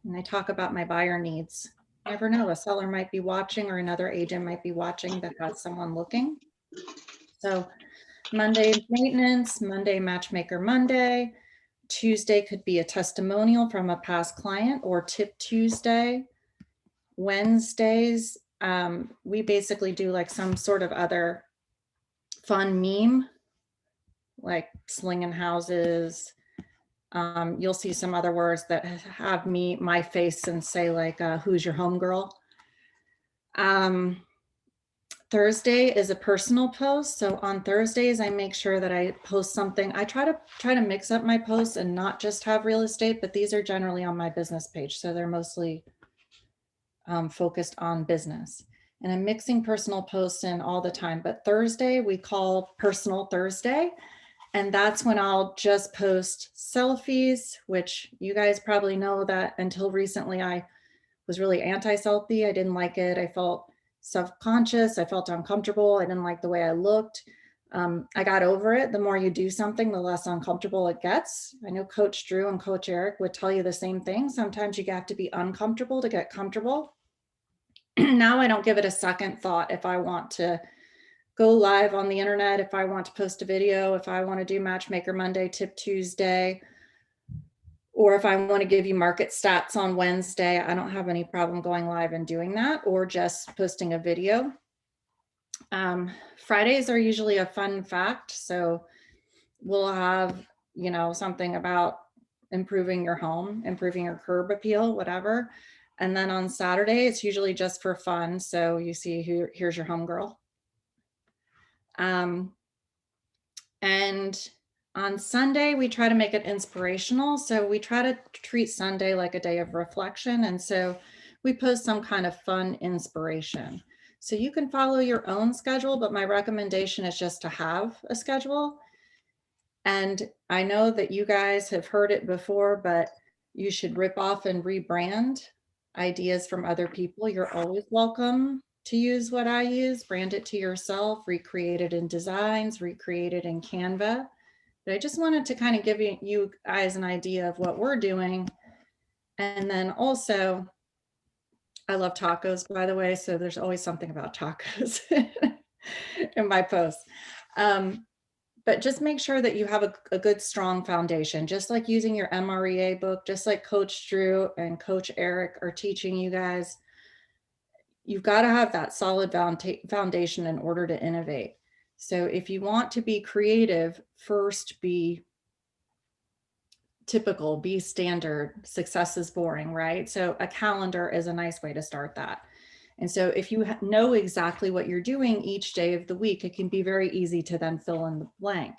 And I talk about my buyer needs. You never know, a seller might be watching or another agent might be watching that has someone looking. So Monday maintenance, Monday matchmaker Monday, Tuesday could be a testimonial from a past client or tip Tuesday. Wednesdays, we basically do like some sort of other fun meme, like slinging houses. You'll see some other words that have my face and say like, who's your homegirl? Thursday is a personal post. So on Thursdays, I make sure that I post something. I try to mix up my posts and not just have real estate, but these are generally on my business page. So they're mostly focused on business. And I'm mixing personal posts in all the time. But Thursday, we call Personal Thursday. And that's when I'll just post selfies, which you guys probably know that until recently, I was really anti-selfie. I didn't like it. I felt self-conscious. I felt uncomfortable. I didn't like the way I looked. I got over it. The more you do something, the less uncomfortable it gets. I know Coach Drew and Coach Eric would tell you the same thing. Sometimes you have to be uncomfortable to get comfortable. Now I don't give it a second thought if I want to go live on the internet, if I want to post a video, if I want to do Matchmaker Monday, Tip Tuesday, or if I want to give you market stats on Wednesday. I don't have any problem going live and doing that, or just posting a video. Fridays are usually a fun fact. So we'll have, something about improving your home, improving your curb appeal, whatever. And then on Saturday, it's usually just for fun. So you see here's your homegirl. And on Sunday, we try to make it inspirational. So we try to treat Sunday like a day of reflection. And so we post some kind of fun inspiration. So you can follow your own schedule, but my recommendation is just to have a schedule. And I know that you guys have heard it before, but you should rip off and rebrand ideas from other people. You're always welcome to use what I use, brand it to yourself, recreate it in designs, recreate it in Canva. But I just wanted to kind of give you guys an idea of what we're doing. And then also, I love tacos, by the way, so there's always something about tacos in my posts. But just make sure that you have a good, strong foundation, just like using your MREA book, just like Coach Drew and Coach Eric are teaching you guys. You've got to have that solid foundation in order to innovate. So if you want to be creative, first be typical, be standard. Success is boring, right? So a calendar is a nice way to start that. And so if you know exactly what you're doing each day of the week, it can be very easy to then fill in the blank.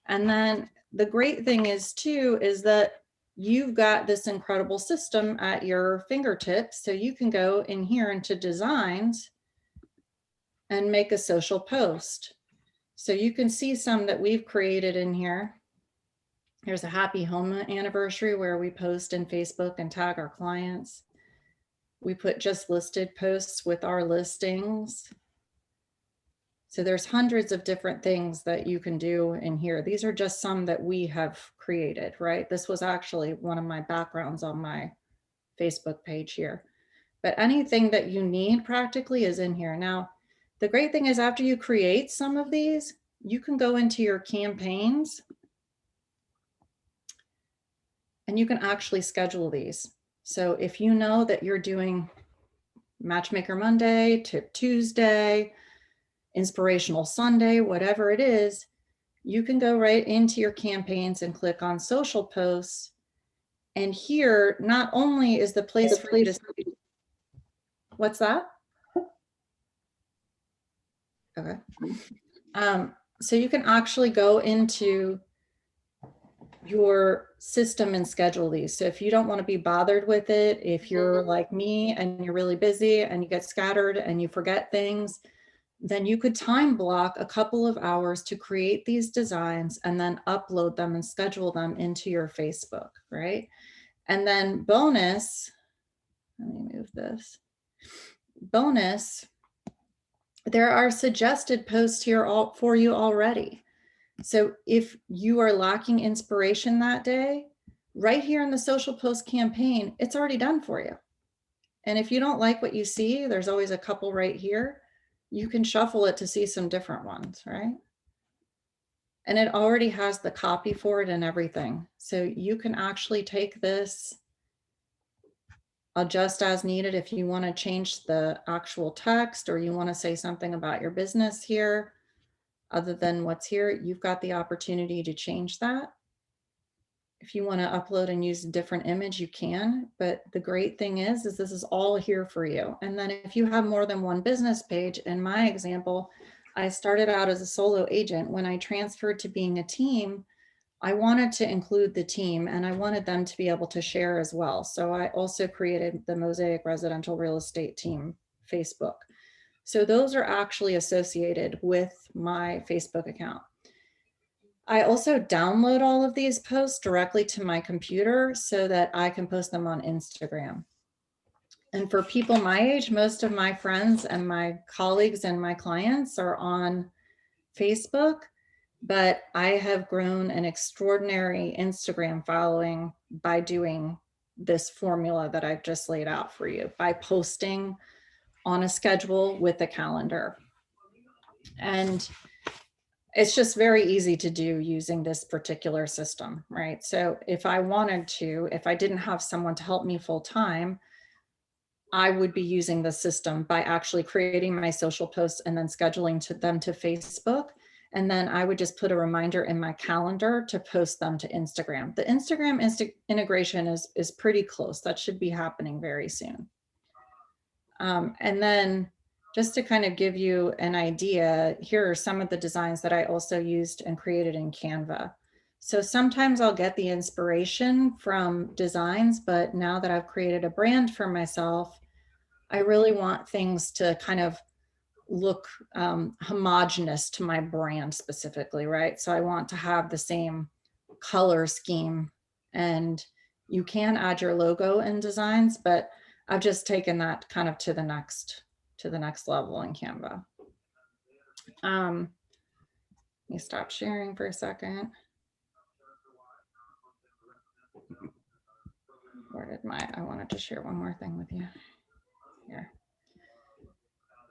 And then the great thing is too, is that you've got this incredible system at your fingertips. So you can go in here into designs and make a social post. So you can see some that we've created in here. Here's a happy home anniversary where we post in Facebook and tag our clients. We put just listed posts with our listings. So there's hundreds of different things that you can do in here. These are just some that we have created, right? This was actually one of my backgrounds on my Facebook page here. But anything that you need practically is in here. Now, the great thing is after you create some of these, you can go into your campaigns and you can actually schedule these. So if you know that you're doing Matchmaker Monday, Tip Tuesday, Inspirational Sunday, whatever it is, you can go right into your campaigns and click on social posts. And here, not only is the place for you to see, what's that? Okay. So you can actually go into your system and schedule these. So if you don't want to be bothered with it, if you're like me and you're really busy and you get scattered and you forget things, then you could time block a couple of hours to create these designs and then upload them and schedule them into your Facebook, right? And then bonus, let me move this. Bonus, there are suggested posts here for you already. So if you are lacking inspiration that day, right here in the social post campaign, it's already done for you. And if you don't like what you see, there's always a couple right here. You can shuffle it to see some different ones, right? And it already has the copy for it and everything. So you can actually take this, adjust as needed. If you want to change the actual text or you want to say something about your business here, other than what's here, you've got the opportunity to change that. If you want to upload and use a different image, you can, but the great thing is this is all here for you. And then if you have more than one business page, in my example, I started out as a solo agent. When I transferred to being a team, I wanted to include the team and I wanted them to be able to share as well. So I also created the Mosaic Residential Real Estate Team Facebook. So those are actually associated with my Facebook account. I also download all of these posts directly to my computer so that I can post them on Instagram. And for people my age, most of my friends and my colleagues and my clients are on Facebook, but I have grown an extraordinary Instagram following by doing this formula that I've just laid out for you, by posting on a schedule with a calendar. And it's just very easy to do using this particular system, right? So if I wanted to, if I didn't have someone to help me full time, I would be using the system by actually creating my social posts and then scheduling them to Facebook. And then I would just put a reminder in my calendar to post them to Instagram. The Instagram integration is pretty close. That should be happening very soon. And then just to kind of give you an idea, here are some of the designs that I also used and created in Canva. So sometimes I'll get the inspiration from designs, but now that I've created a brand for myself, I really want things to kind of look homogenous to my brand specifically, right? So I want to have the same color scheme, and you can add your logo in designs, but I've just taken that kind of to the next level in Canva. Let me stop sharing for a second. Where did I wanted to share one more thing with you here.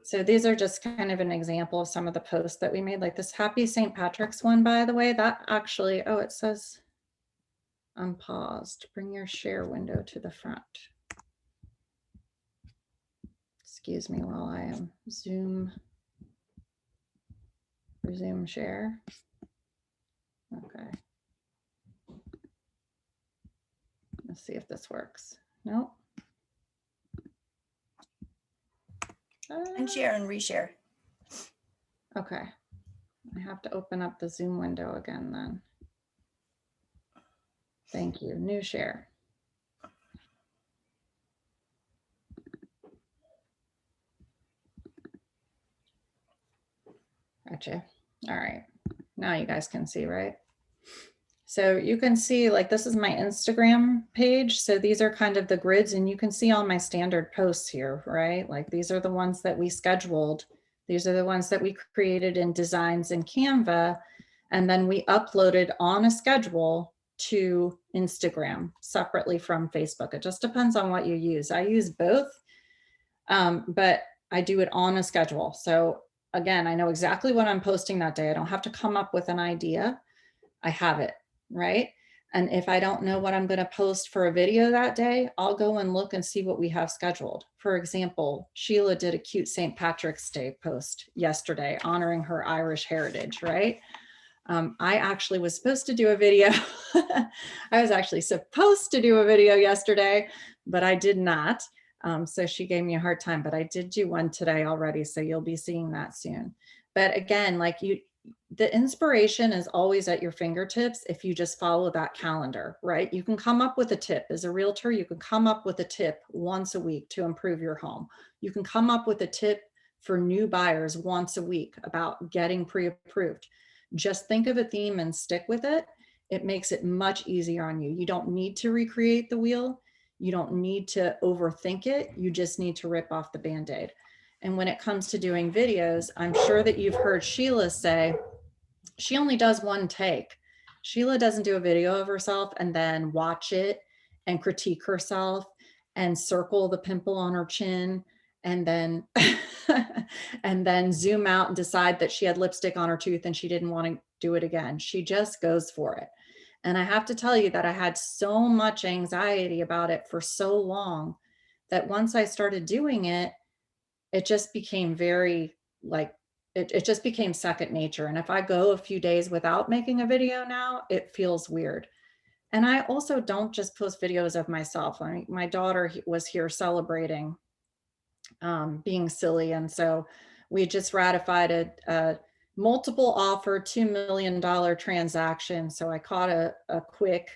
So these are just kind of an example of some of the posts that we made, like this Happy St. Patrick's one, by the way, that actually, oh, it says unpaused. Bring your share window to the front. Excuse me while I am resume share. Okay. Let's see if this works. Nope. And share and reshare. Okay. I have to open up the Zoom window again then. Thank you. New share. Gotcha. All right. Now you guys can see, right? So you can see, like, this is my Instagram page. So these are kind of the grids, and you can see all my standard posts here, right? Like, these are the ones that we scheduled. These are the ones that we created in designs in Canva. And then we uploaded on a schedule to Instagram separately from Facebook. It just depends on what you use. I use both, but I do it on a schedule. So again, I know exactly what I'm posting that day. I don't have to come up with an idea. I have it, right? And if I don't know what I'm going to post for a video that day, I'll go and look and see what we have scheduled. For example, Sheila did a cute St. Patrick's Day post yesterday honoring her Irish heritage, right? I actually was supposed to do a video. I was actually supposed to do a video yesterday, but I did not. So she gave me a hard time, but I did do one today already. So you'll be seeing that soon. But again, like the inspiration is always at your fingertips if you just follow that calendar, right? You can come up with a tip. As a realtor, you can come up with a tip once a week to improve your home. You can come up with a tip for new buyers once a week about getting pre-approved. Just think of a theme and stick with it. It makes it much easier on you. You don't need to recreate the wheel. You don't need to overthink it. You just need to rip off the Band-Aid. And when it comes to doing videos, I'm sure that you've heard Sheila say she only does one take. Sheila doesn't do a video of herself and then watch it and critique herself and circle the pimple on her chin and then and then zoom out and decide that she had lipstick on her tooth and she didn't want to do it again. She just goes for it. And I have to tell you that I had so much anxiety about it for so long that once I started doing it, it just became very like, it just became second nature. And if I go a few days without making a video now, it feels weird. And I also don't just post videos of myself. I mean, my daughter was here celebrating being silly. And so we just ratified a multiple offer $2 million transaction. So I caught a quick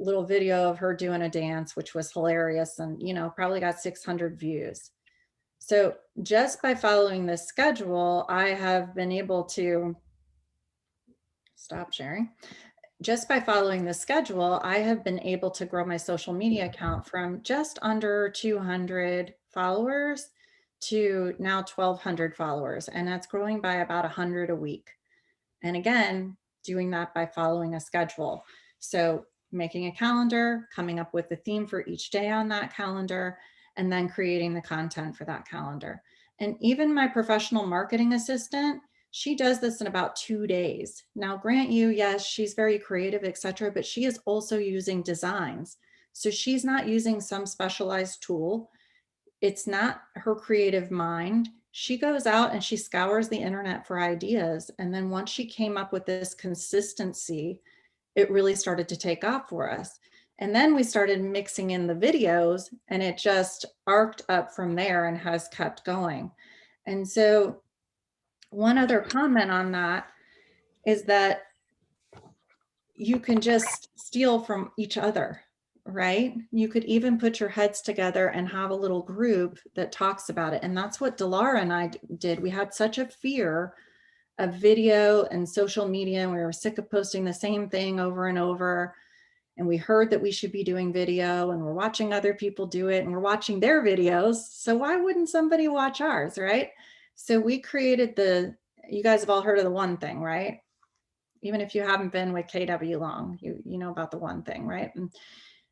little video of her doing a dance, which was hilarious and, you know, probably got 600 views. So just by following this schedule, I have been able to stop sharing. Just by following the schedule, I have been able to grow my social media account from just under 200 followers to now 1,200 followers. And that's growing by about 100 a week. And again, doing that by following a schedule. So making a calendar, coming up with the theme for each day on that calendar, and then creating the content for that calendar. And even my professional marketing assistant, she does this in about 2 days. Now, grant you, yes, she's very creative, etc., but she is also using designs. So she's not using some specialized tool. It's not her creative mind. She goes out and she scours the internet for ideas. And then once she came up with this consistency, it really started to take off for us. And then we started mixing in the videos and it just arced up from there and has kept going. And so one other comment on that is that you can just steal from each other, right? You could even put your heads together and have a little group that talks about it. And that's what Delara and I did. We had such a fear of video and social media, and we were sick of posting the same thing over and over. And we heard that we should be doing video, and we're watching other people do it, and we're watching their videos. So why wouldn't somebody watch ours, right? So we created you guys have all heard of the one thing, right? Even if you haven't been with KW long, you know about the one thing, right? And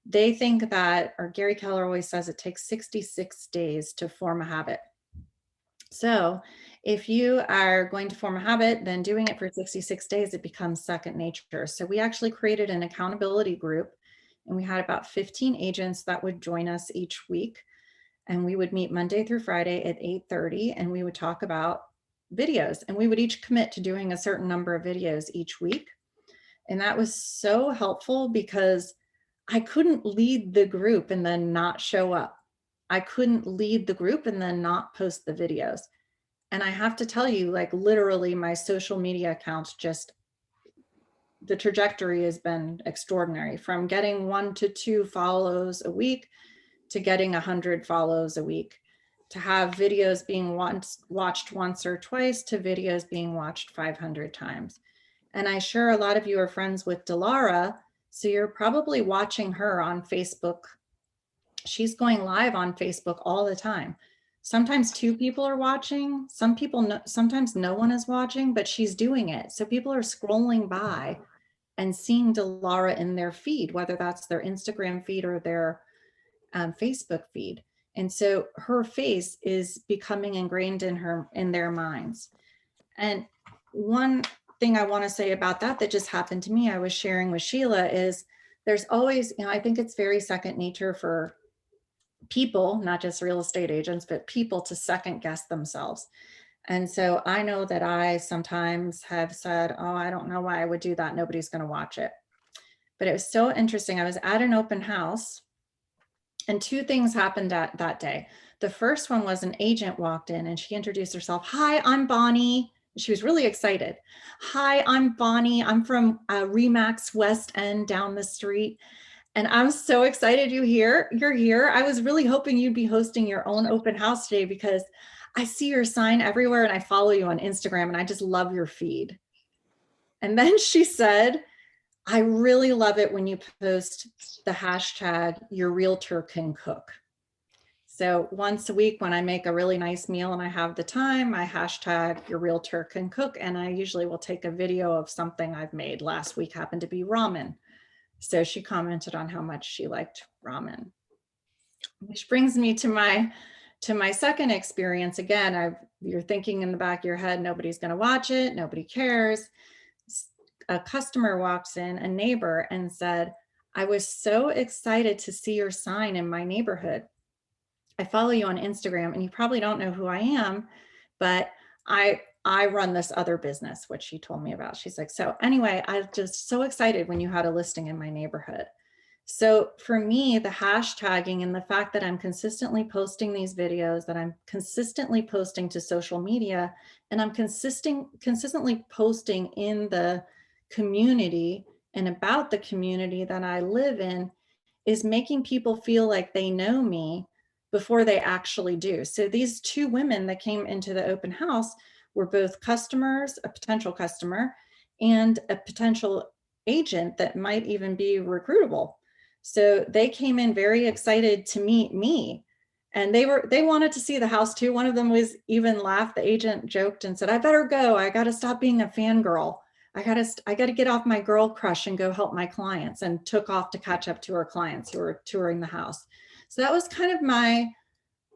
they think that, or Gary Keller always says, it takes 66 days to form a habit. So if you are going to form a habit, then doing it for 66 days, it becomes second nature. So we actually created an accountability group, and we had about 15 agents that would join us each week. And we would meet Monday through Friday at 8:30, and we would talk about videos, and we would each commit to doing a certain number of videos each week. And that was so helpful because I couldn't lead the group and then not show up. I couldn't lead the group and then not post the videos. And I have to tell you, like literally my social media accounts, just the trajectory has been extraordinary, from getting 1 to 2 follows a week to getting 100 follows a week, to have videos being watched once or twice to videos being watched 500 times. And I'm sure a lot of you are friends with Delara, so you're probably watching her on Facebook. She's going live on Facebook all the time. Sometimes 2 people are watching, sometimes no one is watching, but she's doing it. So people are scrolling by and seeing Delara in their feed, whether that's their Instagram feed or their Facebook feed. And so her face is becoming ingrained in their minds. And one thing I want to say about that just happened to me, I was sharing with Sheila, is there's always, I think it's very second nature for people, not just real estate agents, but people to second guess themselves. And so I know that I sometimes have said, oh, I don't know why I would do that. Nobody's going to watch it. But it was so interesting. I was at an open house and 2 things happened that day. The first one was an agent walked in and she introduced herself. Hi, I'm Bonnie. She was really excited. Hi, I'm Bonnie. I'm from Remax West End down the street. And I'm so excited you're here. I was really hoping you'd be hosting your own open house today because I see your sign everywhere and I follow you on Instagram and I just love your feed. And then she said, I really love it when you post the hashtag your realtor can cook. So once a week when I make a really nice meal and I have the time, I hashtag your realtor can cook. And I usually will take a video of something I've made. Last week happened to be ramen. So she commented on how much she liked ramen. Which brings me to my second experience. Again, you're thinking in the back of your head, nobody's going to watch it, nobody cares. A customer walks in, a neighbor, and said, I was so excited to see your sign in my neighborhood. I follow you on Instagram and you probably don't know who I am, but I run this other business, which she told me about. She's like, so anyway, I was just so excited when you had a listing in my neighborhood. So for me, the hashtagging and the fact that I'm consistently posting these videos, that I'm consistently posting to social media, and I'm consistently posting in the community and about the community that I live in is making people feel like they know me before they actually do. So these two women that came into the open house were both customers, a potential customer, and a potential agent that might even be recruitable. So they came in very excited to meet me. And they wanted to see the house too. One of them was even laughed. The agent joked and said, I better go. I got to stop being a fangirl. I got to get off my girl crush and go help my clients, and took off to catch up to her clients who were touring the house. So that was kind of my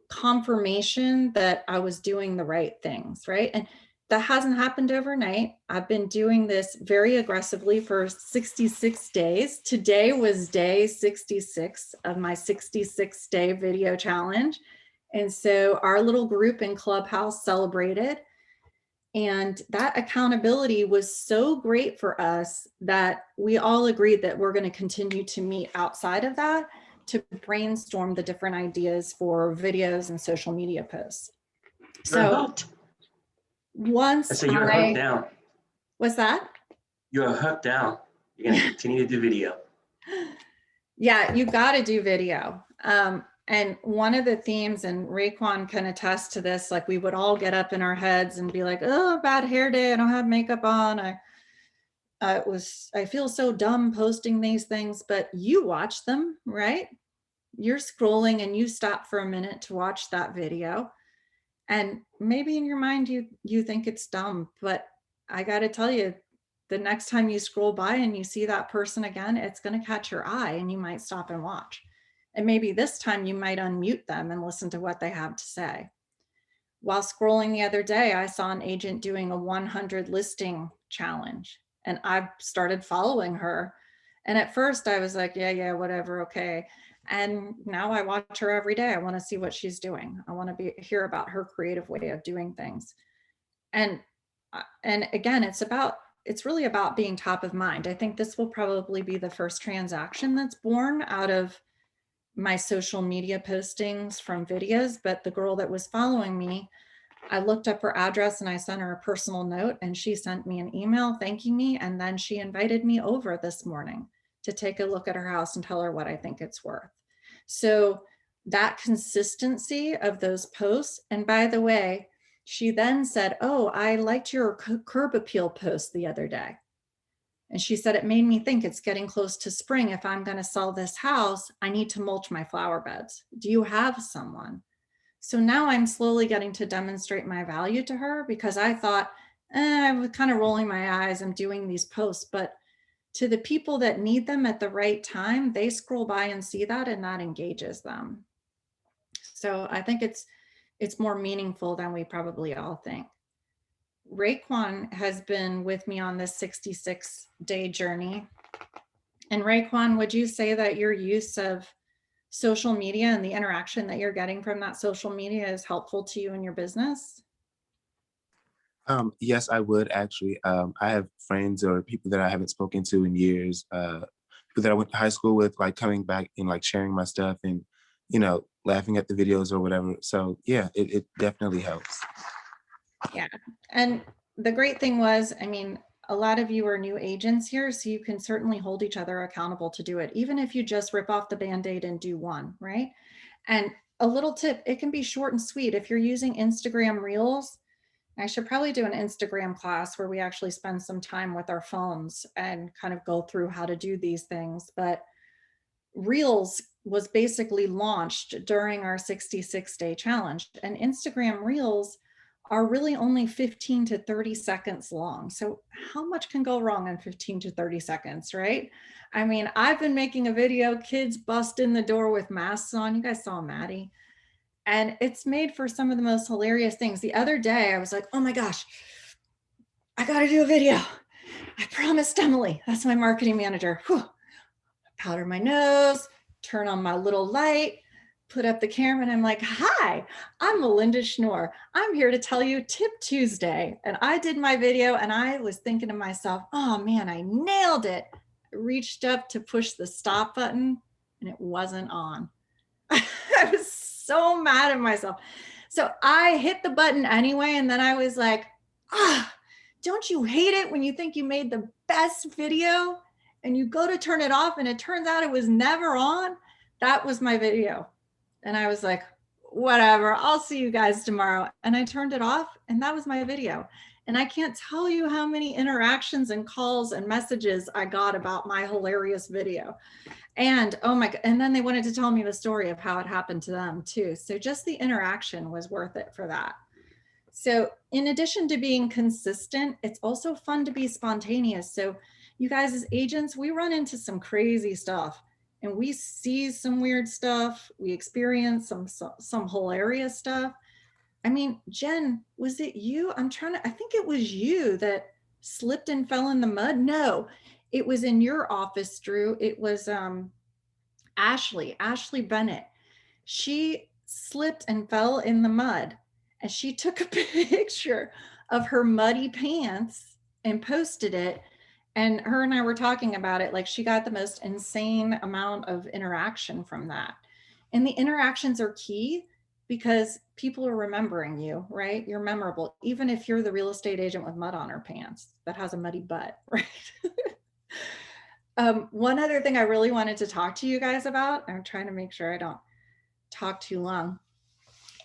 confirmation that I was doing the right things, right? And that hasn't happened overnight. I've been doing this very aggressively for 66 days. Today was day 66 of my 66-day video challenge. And so our little group in Clubhouse celebrated. And that accountability was so great for us that we all agreed that we're going to continue to meet outside of that to brainstorm the different ideas for videos and social media posts. You're hooked. Once So you're hooked down. What's that? You're hooked down. You're going to continue to do video. Yeah, you got to do video. And one of the themes, and Raekwon can attest to this, like we would all get up in our heads and be like, oh, bad hair day. I don't have makeup on. I feel so dumb posting these things, but you watch them, right? You're scrolling and you stop for a minute to watch that video. And maybe in your mind, you think it's dumb, but I got to tell you, the next time you scroll by and you see that person again, it's going to catch your eye and you might stop and watch. And maybe this time you might unmute them and listen to what they have to say. While scrolling the other day, I saw an agent doing a 100 listing challenge, and I started following her. And at first I was like, yeah, whatever, okay. And now I watch her every day. I want to see what she's doing. I want to hear about her creative way of doing things. And again, it's really about being top of mind. I think this will probably be the first transaction that's born out of my social media postings from videos. But the girl that was following me, I looked up her address and I sent her a personal note, and she sent me an email thanking me. And then she invited me over this morning to take a look at her house and tell her what I think it's worth. So that consistency of those posts. And by the way, she then said, oh, I liked your curb appeal post the other day. And she said, it made me think it's getting close to spring. If I'm going to sell this house, I need to mulch my flower beds. Do you have someone? So now I'm slowly getting to demonstrate my value to her, because I thought, I was kind of rolling my eyes. I'm doing these posts, but to the people that need them at the right time, they scroll by and see that, and that engages them. So I think it's more meaningful than we probably all think. Raekwon has been with me on this 66-day journey. And Raekwon, would you say that your use of social media and the interaction that you're getting from that social media is helpful to you in your business? Yes, I would actually. I have friends or people that I haven't spoken to in years, people that I went to high school with, like coming back and like sharing my stuff and, laughing at the videos or whatever. So yeah, it definitely helps. Yeah. And the great thing was, I mean, a lot of you are new agents here, so you can certainly hold each other accountable to do it, even if you just rip off the Band-Aid and do one, right? And a little tip, it can be short and sweet. If you're using Instagram Reels, I should probably do an Instagram class where we actually spend some time with our phones and kind of go through how to do these things. But Reels was basically launched during our 66-day challenge. And Instagram Reels are really only 15 to 30 seconds long. So how much can go wrong in 15 to 30 seconds, right? I mean, I've been making a video, kids bust in the door with masks on. You guys saw Maddie. And it's made for some of the most hilarious things. The other day, I was like, oh my gosh, I got to do a video. I promised Emily, that's my marketing manager. Whew. Powder my nose, turn on my little light, put up the camera, and I'm like, hi, I'm Melinda Schnur. I'm here to tell you Tip Tuesday. And I did my video and I was thinking to myself, oh man, I nailed it. I reached up to push the stop button and it wasn't on. I was so mad at myself. So I hit the button anyway. And then I was like, don't you hate it when you think you made the best video and you go to turn it off and it turns out it was never on? That was my video. And I was like, whatever, I'll see you guys tomorrow. And I turned it off and that was my video. And I can't tell you how many interactions and calls and messages I got about my hilarious video. And oh my God, and then they wanted to tell me the story of how it happened to them too. So just the interaction was worth it for that. So in addition to being consistent, it's also fun to be spontaneous. So you guys as agents, we run into some crazy stuff and we see some weird stuff. We experience some hilarious stuff. I mean, Jen, was it you? I think it was you that slipped and fell in the mud. No, it was in your office, Drew. It was Ashley Bennett. She slipped and fell in the mud and she took a picture of her muddy pants and posted it. And her and I were talking about it, like she got the most insane amount of interaction from that. And the interactions are key because people are remembering you, right? You're memorable, even if you're the real estate agent with mud on her pants that has a muddy butt, right? One other thing I really wanted to talk to you guys about, I'm trying to make sure I don't talk too long,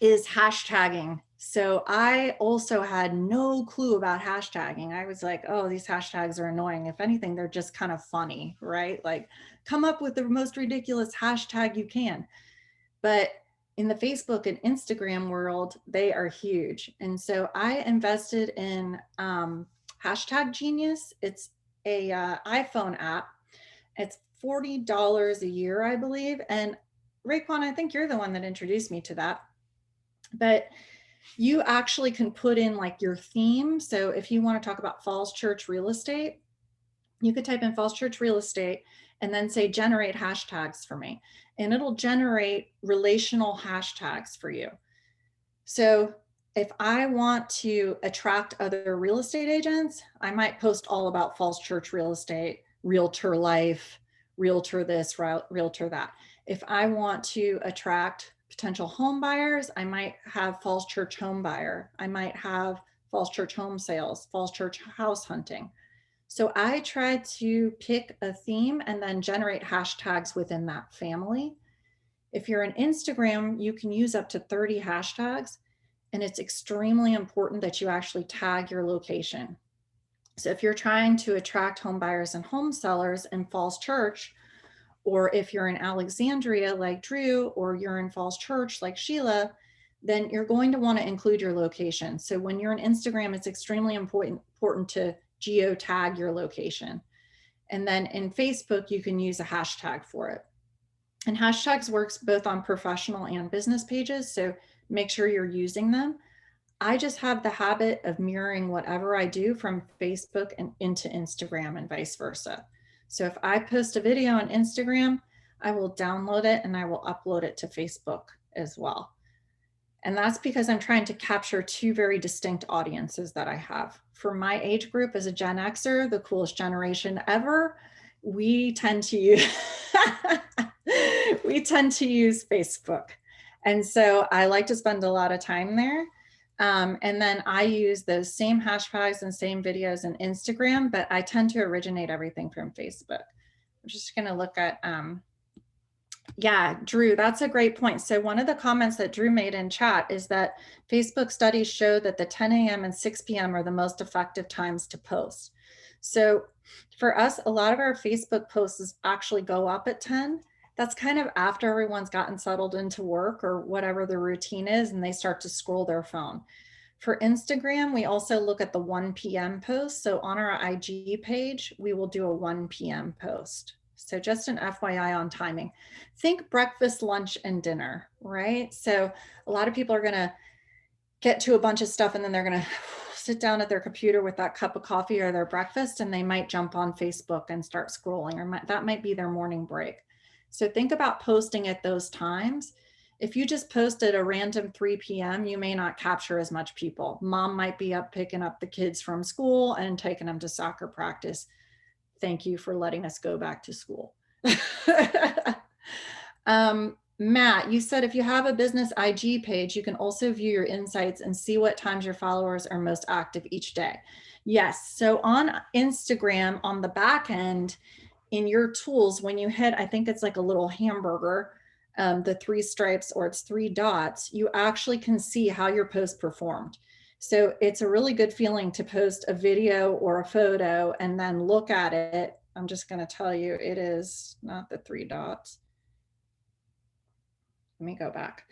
is hashtagging. So I also had no clue about hashtagging. I was like, oh, these hashtags are annoying. If anything, they're just kind of funny, right? Like come up with the most ridiculous hashtag you can. But in the Facebook and Instagram world, they are huge. And so I invested in Hashtag Genius. It's a iPhone app. It's $40 a year, I believe. And Raekwon, I think you're the one that introduced me to that. But you actually can put in like your theme. So if you want to talk about Falls Church real estate, you could type in Falls Church real estate and then say generate hashtags for me. And it'll generate relational hashtags for you. So if I want to attract other real estate agents, I might post all about Falls Church real estate, realtor life, realtor this, realtor that. If I want to attract potential home buyers, I might have Falls Church home buyer. I might have Falls Church home sales, Falls Church house hunting. So I try to pick a theme and then generate hashtags within that family. If you're on Instagram, you can use up to 30 hashtags, and it's extremely important that you actually tag your location. So if you're trying to attract home buyers and home sellers in Falls Church, or if you're in Alexandria like Drew, or you're in Falls Church like Sheila, then you're going to want to include your location. So when you're on Instagram, it's extremely important to geotag your location. And then in Facebook, you can use a hashtag for it. And hashtags works both on professional and business pages. So make sure you're using them. I just have the habit of mirroring whatever I do from Facebook and into Instagram and vice versa. So if I post a video on Instagram, I will download it and I will upload it to Facebook as well. And that's because I'm trying to capture two very distinct audiences that I have. For my age group as a Gen Xer, the coolest generation ever, we tend to use Facebook. And so I like to spend a lot of time there. And then I use those same hashtags and same videos in Instagram, but I tend to originate everything from Facebook. I'm just going to look at, yeah, Drew, that's a great point. So one of the comments that Drew made in chat is that Facebook studies show that the 10 a.m. and 6 p.m. are the most effective times to post. So for us, a lot of our Facebook posts actually go up at 10. That's kind of after everyone's gotten settled into work or whatever the routine is, and they start to scroll their phone. For Instagram, we also look at the 1 p.m. post. So on our IG page, we will do a 1 p.m. post. So just an FYI on timing. Think breakfast, lunch, and dinner, right? So a lot of people are going to get to a bunch of stuff and then they're going to sit down at their computer with that cup of coffee or their breakfast, and they might jump on Facebook and start scrolling, or that might be their morning break. So think about posting at those times. If you just post at a random 3 p.m., you may not capture as much people. Mom might be up picking up the kids from school and taking them to soccer practice. Thank you for letting us go back to school. Matt, you said if you have a business IG page, you can also view your insights and see what times your followers are most active each day. Yes. So on Instagram, on the back end, in your tools, when you hit, I think it's like a little hamburger, the 3 stripes, or it's 3 dots, you actually can see how your post performed. So it's a really good feeling to post a video or a photo and then look at it. I'm just going to tell you, it is not the 3 dots. Let me go back.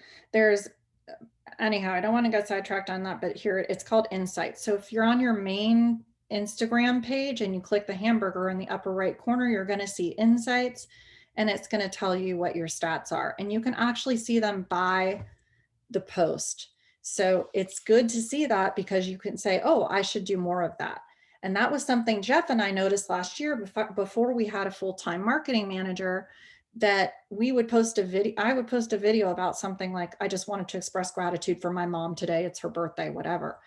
Anyhow, I don't want to get sidetracked on that, but here it's called Insights. So if you're on your main Instagram page and you click the hamburger in the upper right corner, you're going to see Insights, and it's going to tell you what your stats are. And you can actually see them by the post. So it's good to see that, because you can say, oh, I should do more of that. And that was something Jeff and I noticed last year before we had a full-time marketing manager, that we would post a video. I would post a video about something like, I just wanted to express gratitude for my mom today. It's her birthday, whatever.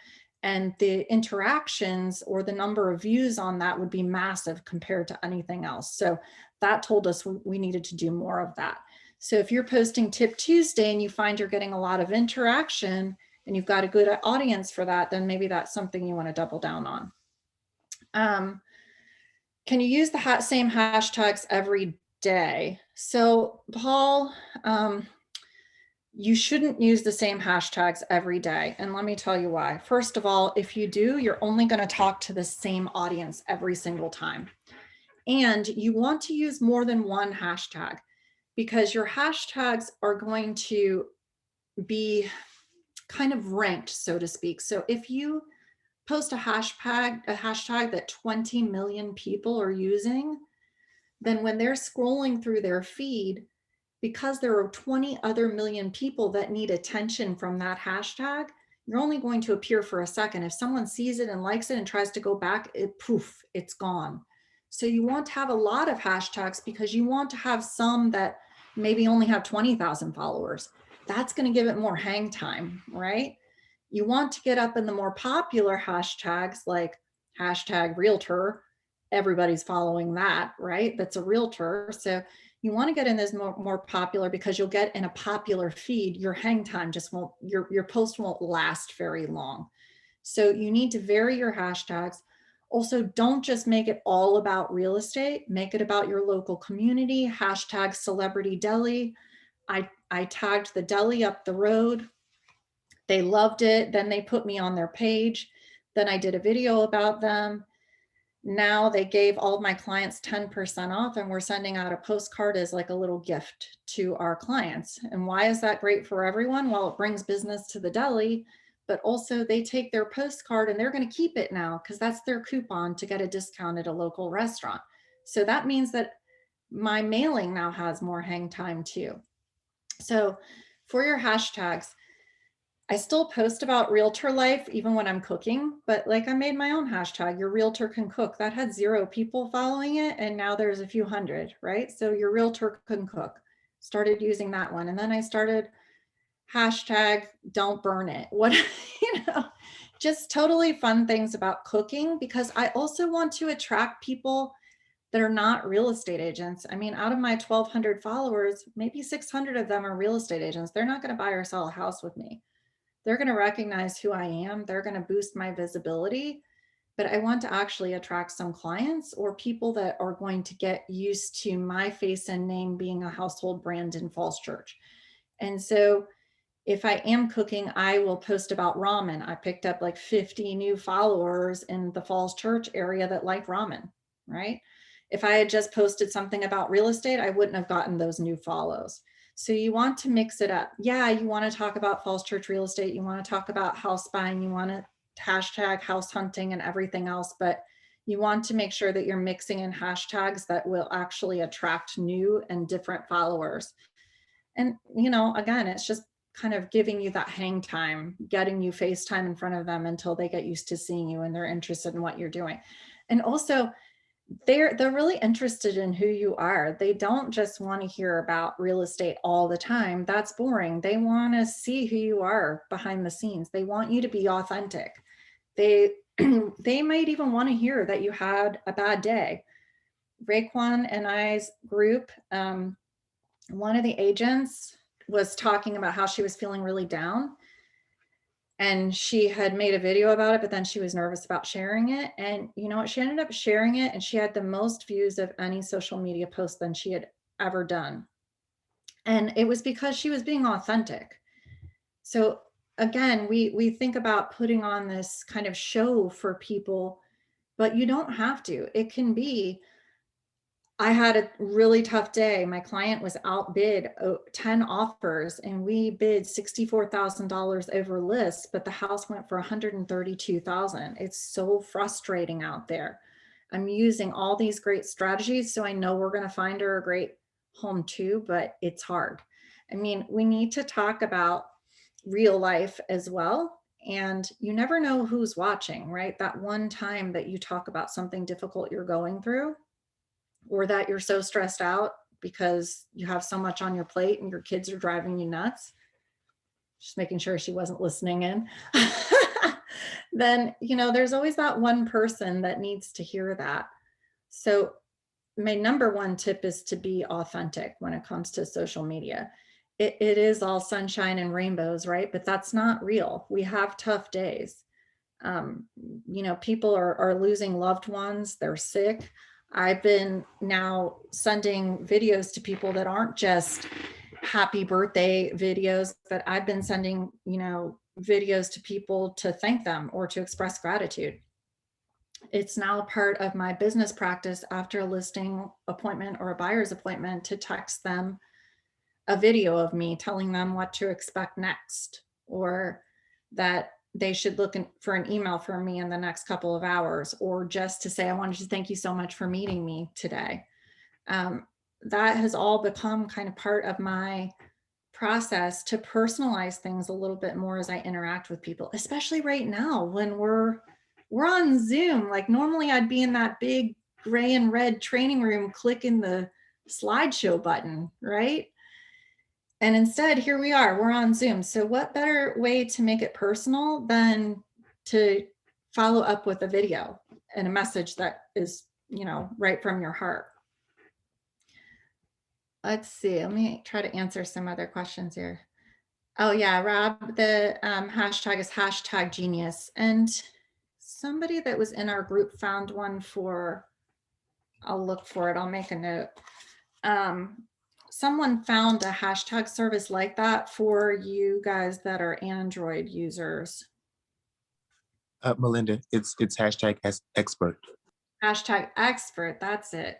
And the interactions or the number of views on that would be massive compared to anything else. So that told us we needed to do more of that. So if you're posting Tip Tuesday and you find you're getting a lot of interaction and you've got a good audience for that, then maybe that's something you want to double down on. Can you use the same hashtags every day? So Paul, you shouldn't use the same hashtags every day. And let me tell you why. First of all, if you do, you're only going to talk to the same audience every single time. And you want to use more than one hashtag, because your hashtags are going to be kind of ranked, so to speak. So if you post a hashtag that 20 million people are using, then when they're scrolling through their feed, because there are 20 other million people that need attention from that hashtag, you're only going to appear for a second. If someone sees it and likes it and tries to go back, poof, it's gone. So you want to have a lot of hashtags, because you want to have some that maybe only have 20,000 followers. That's going to give it more hang time, right? You want to get up in the more popular hashtags, like hashtag realtor. Everybody's following that, right? That's a realtor. So you want to get in this more popular, because you'll get in a popular feed, your hang time just won't, your post won't last very long. So you need to vary your hashtags. Also, don't just make it all about real estate, make it about your local community. Hashtag celebrity deli. I tagged the deli up the road. They loved it. Then they put me on their page. Then I did a video about them. Now they gave all of my clients 10% off, and we're sending out a postcard as like a little gift to our clients. And why is that great for everyone? Well, it brings business to the deli, but also they take their postcard and they're going to keep it now, because that's their coupon to get a discount at a local restaurant. So that means that my mailing now has more hang time too. So for your hashtags, I still post about realtor life even when I'm cooking, but like I made my own hashtag, your realtor can cook. That had 0 people following it, and now there's a few hundred, right? So your realtor can cook. Started using that one. And then I started hashtag don't burn it. What, just totally fun things about cooking, because I also want to attract people that are not real estate agents. I mean, out of my 1,200 followers, maybe 600 of them are real estate agents. They're not going to buy or sell a house with me. They're going to recognize who I am. They're going to boost my visibility, but I want to actually attract some clients or people that are going to get used to my face and name being a household brand in Falls Church. And so if I am cooking, I will post about ramen. I picked up like 50 new followers in the Falls Church area that like ramen, right? If I had just posted something about real estate, I wouldn't have gotten those new follows. So you want to mix it up. Yeah, you want to talk about Falls Church real estate. You want to talk about house buying. You want to hashtag house hunting and everything else, but you want to make sure that you're mixing in hashtags that will actually attract new and different followers. And, again, it's just kind of giving you that hang time, getting you FaceTime in front of them until they get used to seeing you and they're interested in what you're doing. And also, they're really interested in who you are. They don't just want to hear about real estate all the time. That's boring. They want to see who you are behind the scenes. They want you to be authentic. They they might even want to hear that you had a bad day. Raekwon and I's group, one of the agents was talking about how she was feeling really down, and she had made a video about it, but then she was nervous about sharing it. And you know what? She ended up sharing it, and she had the most views of any social media post than she had ever done. And it was because she was being authentic. So again, we think about putting on this kind of show for people, but you don't have to. It can be, I had a really tough day. My client was outbid 10 offers, and we bid $64,000 over list, but the house went for $132,000. It's so frustrating out there. I'm using all these great strategies, so I know we're going to find her a great home too, but it's hard. I mean, we need to talk about real life as well. And you never know who's watching, right? That one time that you talk about something difficult you're going through, or that you're so stressed out because you have so much on your plate and your kids are driving you nuts, just making sure she wasn't listening in, then, there's always that one person that needs to hear that. So my number one tip is to be authentic when it comes to social media. It is all sunshine and rainbows, right? But that's not real. We have tough days. People are losing loved ones. They're sick. I've been now sending videos to people that aren't just happy birthday videos, but I've been sending, videos to people to thank them or to express gratitude. It's now a part of my business practice after a listing appointment or a buyer's appointment to text them a video of me telling them what to expect next, or that they should look for an email from me in the next couple of hours, or just to say, I wanted to thank you so much for meeting me today. That has all become kind of part of my process to personalize things a little bit more as I interact with people, especially right now when we're on Zoom. Like normally I'd be in that big gray and red training room clicking the slideshow button, right? And instead, here we are, we're on Zoom. So what better way to make it personal than to follow up with a video and a message that is, right from your heart. Let's see, let me try to answer some other questions here. Oh yeah, Rob, the hashtag is hashtag genius. And somebody that was in our group found one for, I'll look for it, I'll make a note. Someone found a hashtag service like that for you guys that are Android users. Melinda, it's hashtag expert. Hashtag expert, that's it.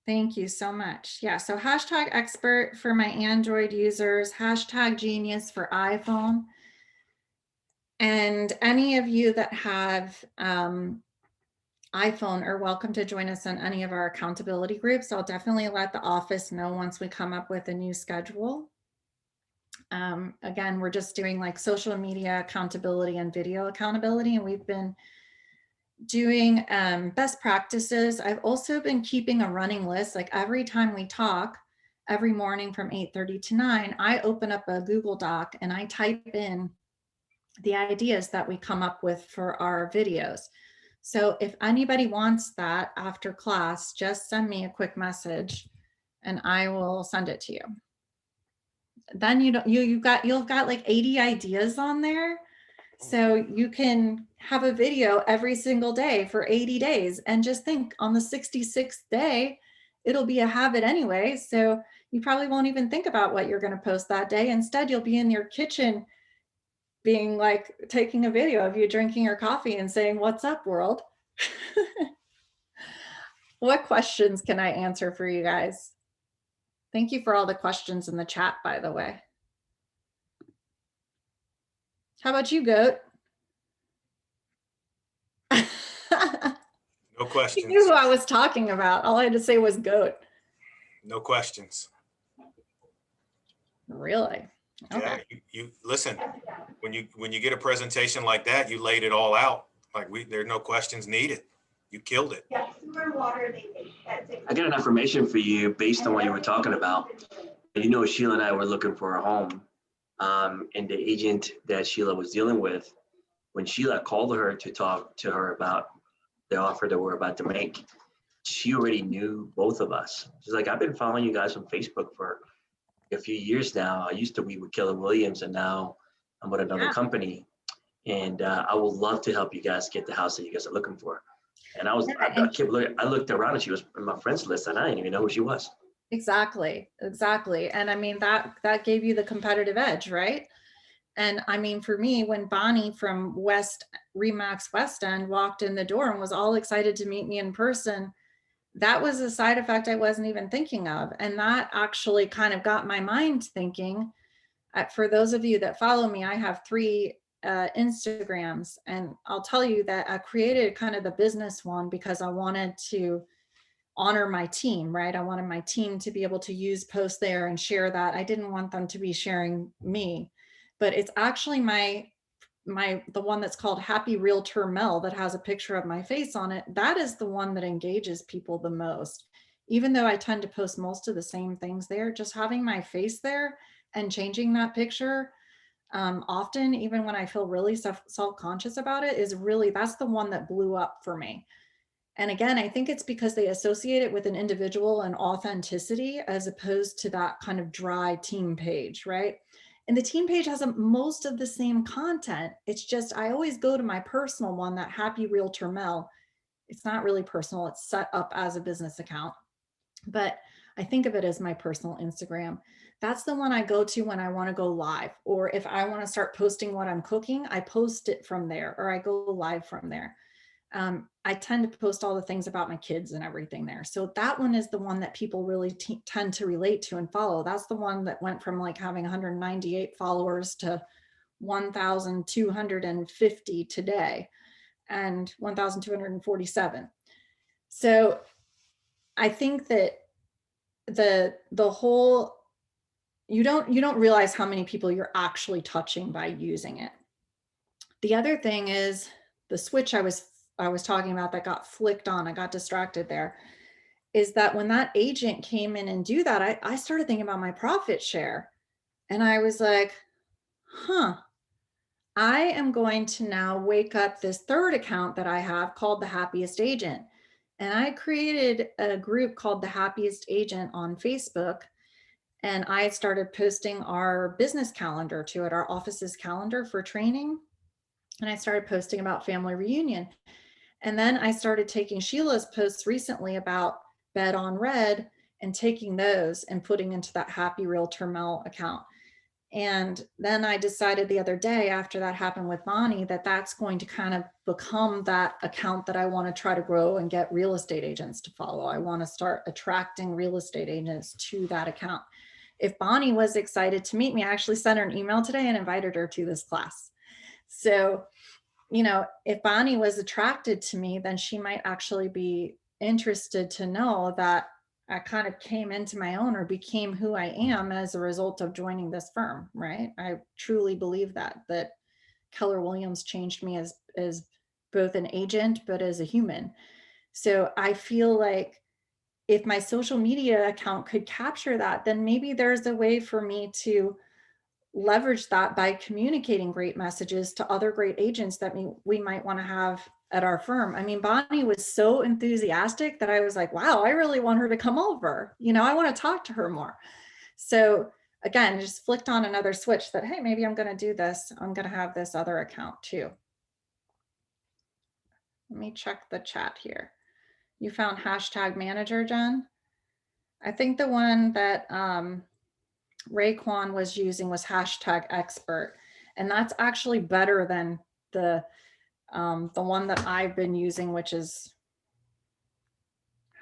Thank you so much. Yeah, so hashtag expert for my Android users, hashtag genius for iPhone. And any of you that have iPhone are welcome to join us on any of our accountability groups. I'll definitely let the office know once we come up with a new schedule. Again, we're just doing like social media accountability and video accountability, and we've been doing best practices. I've also been keeping a running list. Like every time we talk, every morning from 8:30 to 9, I open up a Google Doc and I type in the ideas that we come up with for our videos. So if anybody wants that after class, just send me a quick message and I will send it to you. Then you've got like 80 ideas on there. So you can have a video every single day for 80 days and just think on the 66th day, it'll be a habit anyway. So you probably won't even think about what you're going to post that day. Instead, you'll be in your kitchen being like taking a video of you drinking your coffee and saying, "What's up, world?" What questions can I answer for you guys? Thank you for all the questions in the chat, by the way. How about you, Goat? No You questions. knew who I was talking about. All I had to say was Goat. No questions. Really? Yeah, Okay. you listen, when you get a presentation like that, you laid it all out. Like there's no questions needed. You killed it. I got an affirmation for you based on what you were talking about. You know, Sheila and I were looking for a home, and the agent that Sheila was dealing with, when Sheila called her to talk to her about the offer that we're about to make, she already knew both of us. She's like, I've been following you guys on Facebook for a few years now. I used to be with Keller Williams, and now I'm with another company. And I would love to help you guys get the house that you guys are looking for. And I looked around and she was on my friends list and I didn't even know who she was. Exactly. And I mean, that gave you the competitive edge, right? And I mean, for me, when Bonnie from Remax West End walked in the door and was all excited to meet me in person, that was a side effect I wasn't even thinking of. And that actually kind of got my mind thinking. For those of you that follow me, I have 3 Instagrams, and I'll tell you that I created kind of the business one because I wanted to honor my team, right? I wanted my team to be able to use posts there and share that. I didn't want them to be sharing me, but it's actually the one that's called Happy Realtor Mel that has a picture of my face on it. That is the one that engages people the most. Even though I tend to post most of the same things there, just having my face there and changing that picture often, even when I feel really self-conscious about it, is really, that's the one that blew up for me. And again, I think it's because they associate it with an individual and authenticity as opposed to that kind of dry team page, right? And the team page has most of the same content. It's just, I always go to my personal one, that Happy Realtor Mel. It's not really personal, it's set up as a business account, but I think of it as my personal Instagram. That's the one I go to when I want to go live, or if I want to start posting what I'm cooking, I post it from there, or I go live from there. I tend to post all the things about my kids and everything there. So that one is the one that people really tend to relate to and follow. That's the one that went from like having 198 followers to 1,250 today and 1,247. So I think that the whole, you don't realize how many people you're actually touching by using it. The other thing is the switch I was talking about that got flicked on, I got distracted there, is that when that agent came in and do that, I started thinking about my profit share. And I was like, I am going to now wake up this third account that I have called The Happiest Agent. And I created a group called The Happiest Agent on Facebook. And I started posting our business calendar to it, our office's calendar for training. And I started posting about family reunion. And then I started taking Sheila's posts recently about Bed on Red and taking those and putting into that Happy Realtor Mel account. And then I decided the other day after that happened with Bonnie that that's going to kind of become that account that I want to try to grow and get real estate agents to follow. I want to start attracting real estate agents to that account. If Bonnie was excited to meet me, I actually sent her an email today and invited her to this class. So, you know, if Bonnie was attracted to me, then she might actually be interested to know that I kind of came into my own or became who I am as a result of joining this firm, right? I truly believe that Keller Williams changed me as both an agent, but as a human. So I feel like if my social media account could capture that, then maybe there's a way for me to leverage that by communicating great messages to other great agents that we might want to have at our firm. I mean, Bonnie was so enthusiastic that I was like, wow, I really want her to come over. You know, I want to talk to her more. So again, just flicked on another switch that, hey, maybe I'm going to do this. I'm going to have this other account too. Let me check the chat here. You found hashtag manager, Jen? I think the one that Raekwon was using was hashtag expert. And that's actually better than the one that I've been using, which is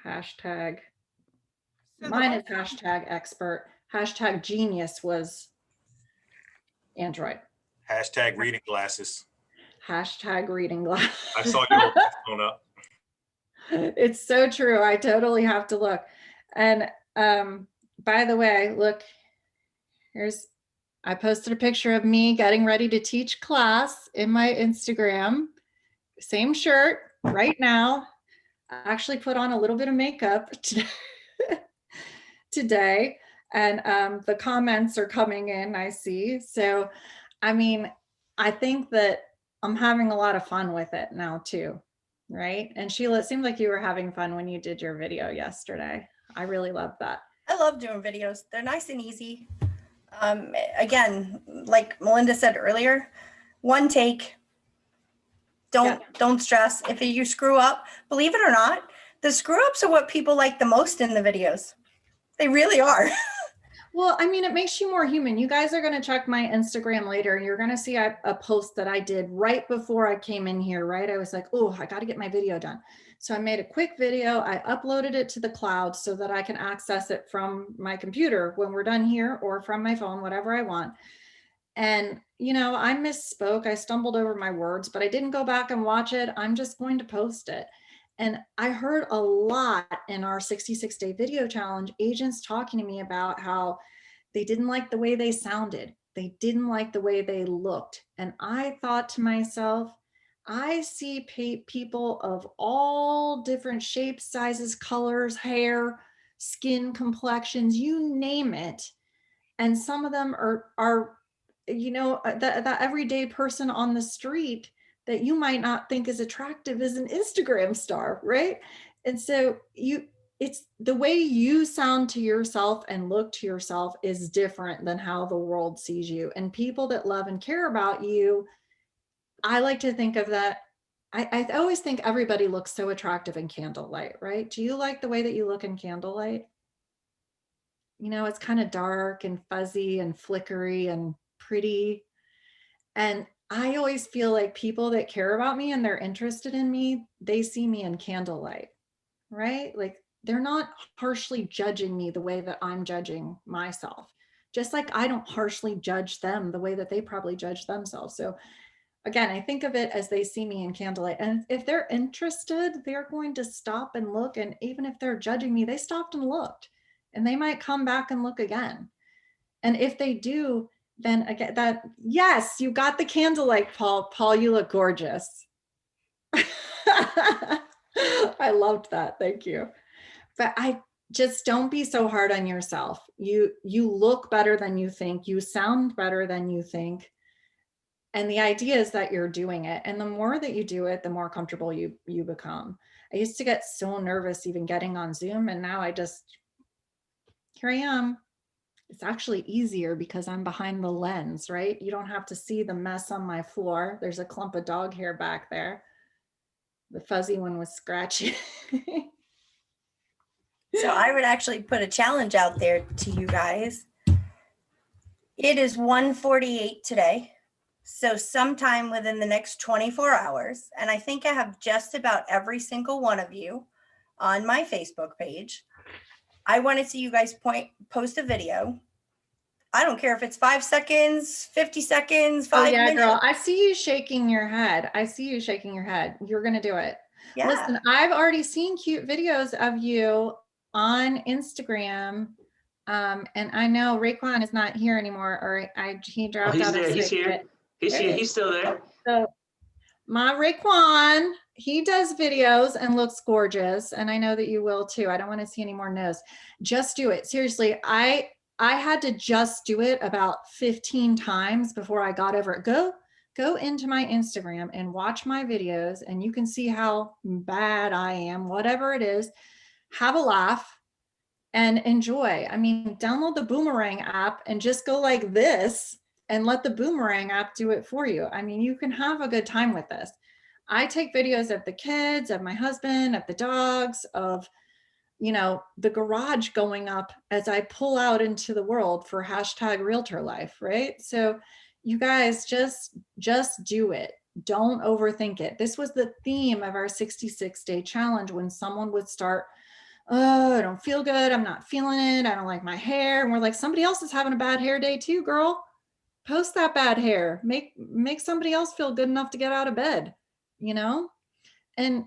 Hashtag, So the mine is one- hashtag expert. Hashtag genius was Android. Hashtag reading glasses. Hashtag reading glass. I saw you hold that phone up. It's so true. I totally have to look. And by the way, look, I posted a picture of me getting ready to teach class in my Instagram. Same shirt right now. I actually put on a little bit of makeup today, and the comments are coming in, I see. So, I mean, I think that I'm having a lot of fun with it now too, right? And Sheila, it seemed like you were having fun when you did your video yesterday. I really love that. I love doing videos. They're nice and easy. Again, like Melinda said earlier, one take. Don't stress. If you screw up, believe it or not, the screw ups are what people like the most in the videos. They really are. Well, I mean, it makes you more human. You guys are going to check my Instagram later, and you're going to see a post that I did right before I came in here, right? I was like, oh, I got to get my video done. So I made a quick video. I uploaded it to the cloud so that I can access it from my computer when we're done here, or from my phone, whatever I want. And, you know, I misspoke. I stumbled over my words, but I didn't go back and watch it. I'm just going to post it. And I heard a lot in our 66-day video challenge, agents talking to me about how they didn't like the way they sounded. They didn't like the way they looked. And I thought to myself, I see people of all different shapes, sizes, colors, hair, skin complexions, you name it. And some of them are you know, that everyday person on the street that you might not think is attractive is an Instagram star, right? And so it's the way you sound to yourself and look to yourself is different than how the world sees you. And people that love and care about you, I like to think of that. I always think everybody looks so attractive in candlelight, right? Do you like the way that you look in candlelight? You know, it's kind of dark and fuzzy and flickery and pretty. And I always feel like people that care about me and they're interested in me, they see me in candlelight, right? Like they're not harshly judging me the way that I'm judging myself. Just like I don't harshly judge them the way that they probably judge themselves. So again, I think of it as they see me in candlelight. And if they're interested, they're going to stop and look. And even if they're judging me, they stopped and looked. And they might come back and look again. And if they do, then again, yes, you got the candlelight, Paul. Paul, you look gorgeous. I loved that. Thank you. But I just don't be so hard on yourself. You look better than you think. You sound better than you think. And the idea is that you're doing it. And the more that you do it, the more comfortable you become. I used to get so nervous even getting on Zoom. And now here I am. It's actually easier because I'm behind the lens, right? You don't have to see the mess on my floor. There's a clump of dog hair back there. The fuzzy one was scratchy. So I would actually put a challenge out there to you guys. It is 1:48 today. So sometime within the next 24 hours, and I think I have just about every single one of you on my Facebook page. I want to see you guys post a video. I don't care if it's 5 seconds, 50 seconds, 5 minutes. Girl, I see you shaking your head. You're going to do it. Yeah. Listen, I've already seen cute videos of you on Instagram. And I know Raekwon is not here anymore, or he dropped out. He's here. He's still there. So my Raekwon, he does videos and looks gorgeous. And I know that you will too. I don't want to see any more no's. Just do it. Seriously, I had to just do it about 15 times before I got over it. Go into my Instagram and watch my videos, and you can see how bad I am, whatever it is. Have a laugh and enjoy. I mean, download the Boomerang app and just go like this and let the Boomerang app do it for you. I mean, you can have a good time with this. I take videos of the kids, of my husband, of the dogs, of, you know, the garage going up as I pull out into the world for hashtag realtor life, right? So you guys just do it. Don't overthink it. This was the theme of our 66-day challenge when someone would start oh, I don't feel good. I'm not feeling it. I don't like my hair. And we're like, somebody else is having a bad hair day too, girl. Post that bad hair. Make somebody else feel good enough to get out of bed, you know? And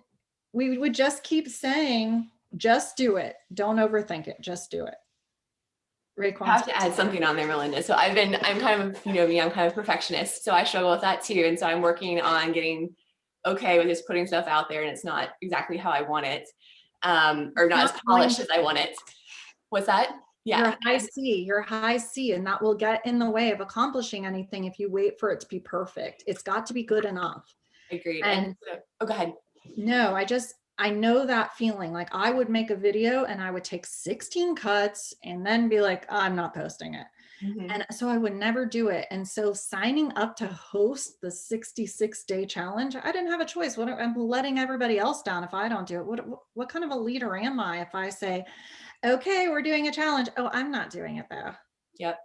we would just keep saying, just do it. Don't overthink it. Just do it. I have to add something on there, Melinda. So I'm kind of, you know me, I'm kind of a perfectionist. So I struggle with that too. And so I'm working on getting okay with just putting stuff out there and it's not exactly how I want it. Or not as polished as I want it. What's that? Yeah. You're high C, and that will get in the way of accomplishing anything if you wait for it to be perfect. It's got to be good enough. Agreed. And so, oh, go ahead. No, I know that feeling. Like I would make a video and I would take 16 cuts and then be like, I'm not posting it. Mm-hmm. And so I would never do it. And so signing up to host the 66-day challenge, I didn't have a choice. I'm letting everybody else down if I don't do it. What kind of a leader am I if I say, okay, we're doing a challenge? Oh, I'm not doing it though. Yep.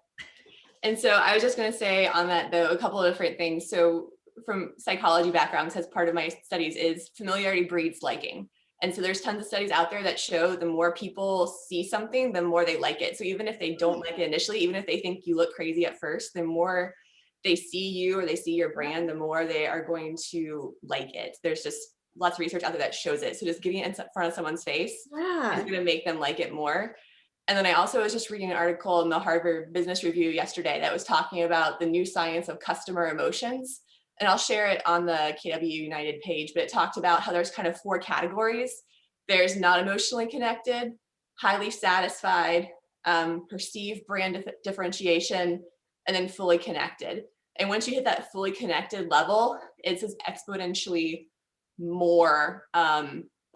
And so I was just going to say on that though, a couple of different things. So from psychology backgrounds, as part of my studies is familiarity breeds liking. And so there's tons of studies out there that show the more people see something, the more they like it. So even if they don't like it initially, even if they think you look crazy at first, the more they see you or they see your brand, the more they are going to like it. There's just lots of research out there that shows it. So just getting it in front of someone's face is going to make them like it more. And then I also was just reading an article in the Harvard Business Review yesterday that was talking about the new science of customer emotions. And I'll share it on the KW United page, but it talked about how there's kind of 4 categories. There's not emotionally connected, highly satisfied, perceived brand differentiation, and then fully connected. And once you hit that fully connected level, it's exponentially more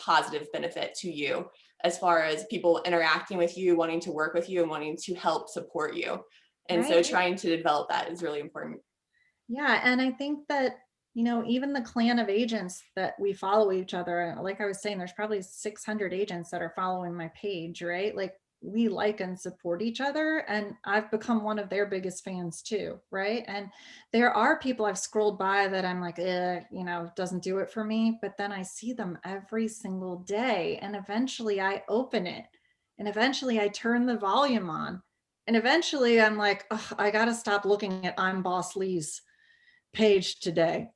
positive benefit to you as far as people interacting with you, wanting to work with you, and wanting to help support you. And so trying to develop that is really important. Yeah. And I think that, even the clan of agents that we follow each other, like I was saying, there's probably 600 agents that are following my page, right? Like we like and support each other. And I've become one of their biggest fans too, right? And there are people I've scrolled by that I'm like, doesn't do it for me. But then I see them every single day. And eventually I open it. And eventually I turn the volume on. And eventually I'm like, I got to stop looking at I'm Boss Lee's page today.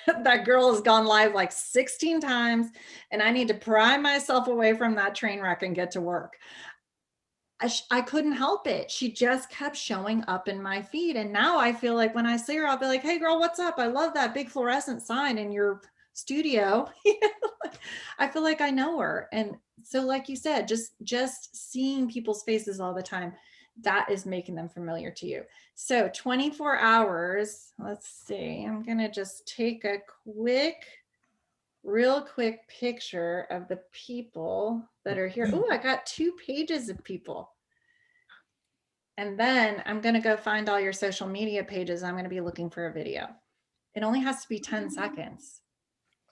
That girl has gone live like 16 times and I need to pry myself away from that train wreck and get to work. I couldn't help it. She just kept showing up in my feed. And now I feel like when I see her, I'll be like, hey girl, what's up? I love that big fluorescent sign in your studio. I feel like I know her. And so like you said, just seeing people's faces all the time, that is making them familiar to you. So 24 hours, let's see, I'm going to just take a real quick picture of the people that are here. Oh, I got 2 pages of people. And then I'm going to go find all your social media pages. I'm going to be looking for a video. It only has to be 10 seconds.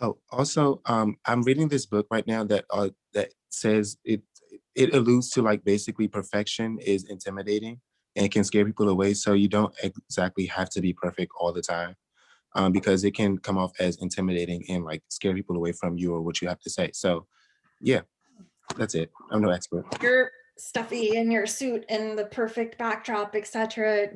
Oh, also, I'm reading this book right now that says it alludes to like basically perfection is intimidating and it can scare people away. So you don't exactly have to be perfect all the time, because it can come off as intimidating and like scare people away from you or what you have to say. So yeah, that's it. I'm no expert. You're stuffy in your suit and the perfect backdrop, etc.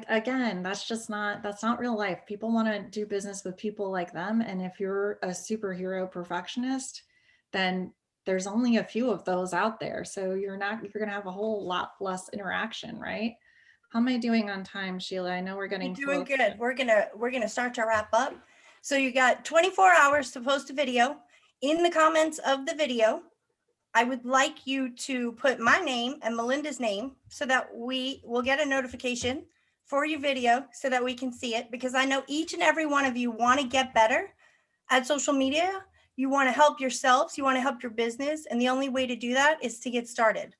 Again, that's not real life. People want to do business with people like them. And if you're a superhero perfectionist, then there's only a few of those out there. So you're going to have a whole lot less interaction, right? How am I doing on time, Sheila? I know we're getting doing good. We're gonna start to wrap up. So you got 24 hours to post a video. In the comments of the video, I would like you to put my name and Melinda's name so that we will get a notification for your video so that we can see it, because I know each and every one of you want to get better at social media. You want to help yourselves, you want to help your business. And the only way to do that is to get started,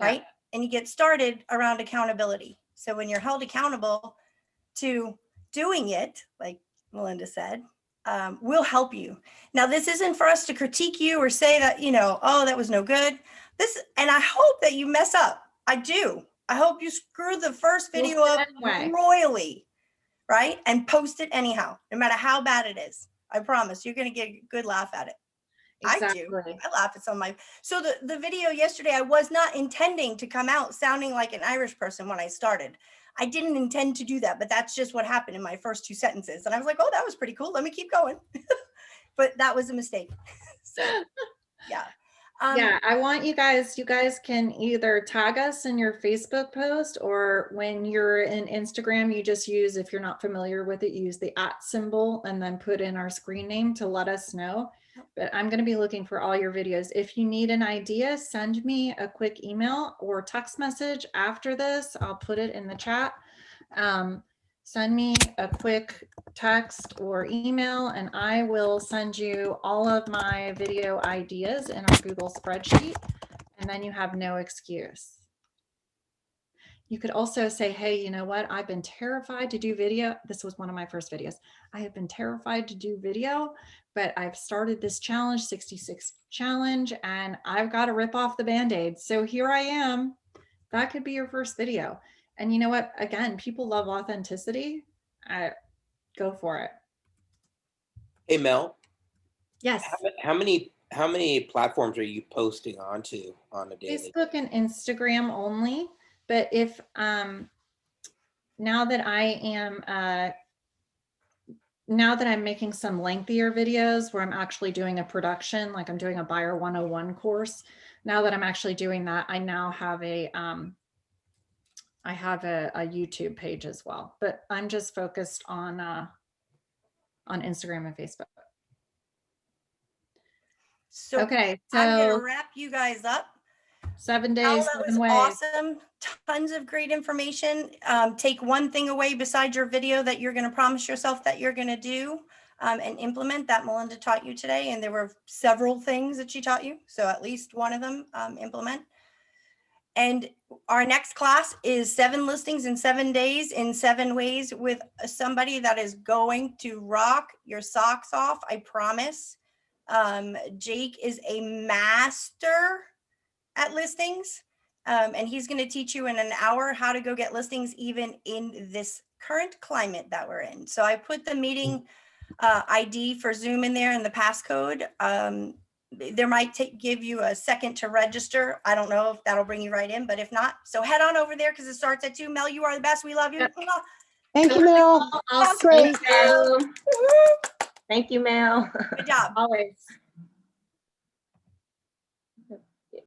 right? And you get started around accountability. So when you're held accountable to doing it, like Melinda said, we'll help you. Now, this isn't for us to critique you or say that, oh, that was no good. And I hope that you mess up. I do. I hope you screw the first video up royally, right? And post it anyhow, no matter how bad it is. I promise you're going to get a good laugh at it. I do. Exactly. I laugh at some of my, so the video yesterday, I was not intending to come out sounding like an Irish person when I started. I didn't intend to do that, but that's just what happened in my first 2 sentences. And I was like, oh, that was pretty cool. Let me keep going. But that was a mistake. So, yeah. Yeah, I want you guys can either tag us in your Facebook post, or when you're in Instagram, you just use, if you're not familiar with it, use the @ symbol and then put in our screen name to let us know. But I'm going to be looking for all your videos. If you need an idea, send me a quick email or text message after this. I'll put it in the chat. Send me a quick text or email, and I will send you all of my video ideas in our Google spreadsheet, and then you have no excuse. You could also say, hey, you know what? I've been terrified to do video. This was one of my first videos. I have been terrified to do video, but I've started this challenge, 66 challenge, and I've got to rip off the Band-Aid. So here I am. That could be your first video. And you know what? Again, people love authenticity. Go for it. Hey Mel, Yes. how many platforms are you posting onto on a daily? Facebook and Instagram only. But if now that I'm making some lengthier videos where I'm actually doing a production, like I'm doing a Buyer 101 course, now that I'm actually doing that, I now have a YouTube page as well, but I'm just focused on Instagram and Facebook. So Okay, I'm going so to wrap you guys up. 7 days, Al, that 7 was ways. awesome. Tons of great information. Take one thing away besides your video that you're going to promise yourself that you're going to do and implement that Melinda taught you today. And there were several things that she taught you. So at least one of them implement. And our next class is 7 listings in 7 days in 7 ways with somebody that is going to rock your socks off. I promise. Jake is a master at listings. And he's going to teach you in an hour how to go get listings even in this current climate that we're in. So I put the meeting ID for Zoom in there and the passcode. There might give you a second to register. I don't know if that'll bring you right in, but if not, so head on over there because it starts at 2. Mel, you are the best. We love you. Yep. Thank you, Mel. I'll Great. see you. Thank you, Mel. Good job. Always.